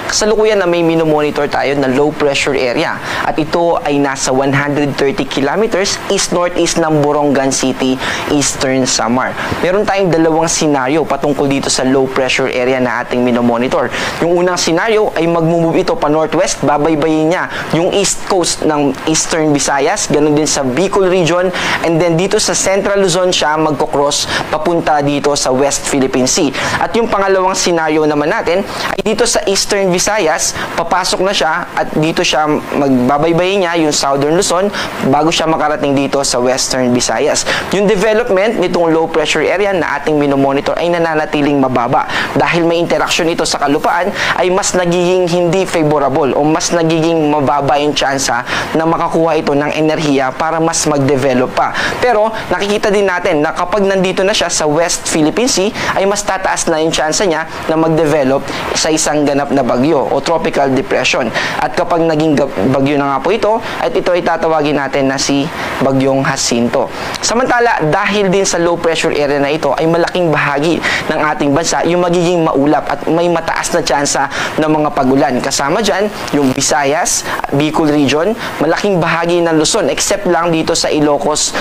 Kasalukuyan na may minomonitor tayo na low pressure area at ito ay nasa 130 kilometers east-northeast ng Borongan City, Eastern Samar. Meron tayong dalawang senaryo patungkol dito sa low pressure area na ating minomonitor. Yung unang senaryo ay mag-move ito pa northwest, babaybayin niya yung east coast ng Eastern Visayas, ganun din sa Bicol region, and then dito sa Central Luzon siya magkocross papunta dito sa West Philippine Sea. At yung pangalawang senaryo naman natin ay dito sa Eastern Visayas, papasok na siya at dito siya magbabaybayin niya yung Southern Luzon bago siya makarating dito sa Western Visayas. Yung development nitong low pressure area na ating minomonitor ay nananatiling mababa. Dahil may interaction ito sa kalupaan, ay mas nagiging hindi favorable o mas nagiging mababa yung tsansa na makakuha ito ng enerhiya para mas mag-develop pa. Pero nakikita din natin na kapag nandito na siya sa West Philippine Sea, ay mas tataas na yung tsansa niya na mag-develop sa isang ganap na bagyo o tropical depression. At kapag naging bagyo na nga po ito, at ito ay tatawagin natin na si Bagyong Jacinto. Samantala, dahil din sa low pressure area na ito, ay malaking bahagi ng ating bansa yung magiging maulap at may mataas na tsansa ng mga pagulan. Kasama dyan, yung Visayas, Bicol region, malaking bahagi ng Luzon, except lang dito sa Ilocos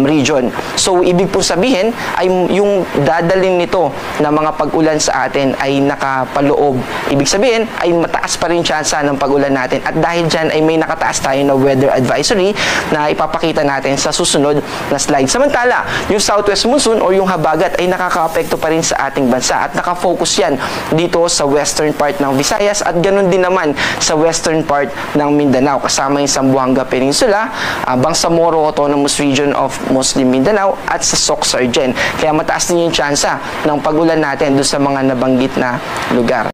region. So, ibig po sabihin, ay yung dadalhin nito na mga pag-ulan sa atin ay nakapaloob. Ibig sabihin, ay mataas pa rin tsansa ng pag-ulan natin. At dahil dyan, ay may nakataas tayo na weather advisory na ipapakita natin sa susunod na slide. Samantala, yung southwest monsoon o yung habagat ay nakaka-apekto pa rin sa ating bansa at nakafocus yan dito sa western part ng Visayas at ganun din naman sa western part ng Mindanao kasama yung Zamboanga Peninsula, Bangsamoro Autonomous Region of Muslim Mindanao at sa Soc-Sargen. Kaya mataas din yung tsansa ng pag-ulan natin doon sa mga nabanggit na lugar.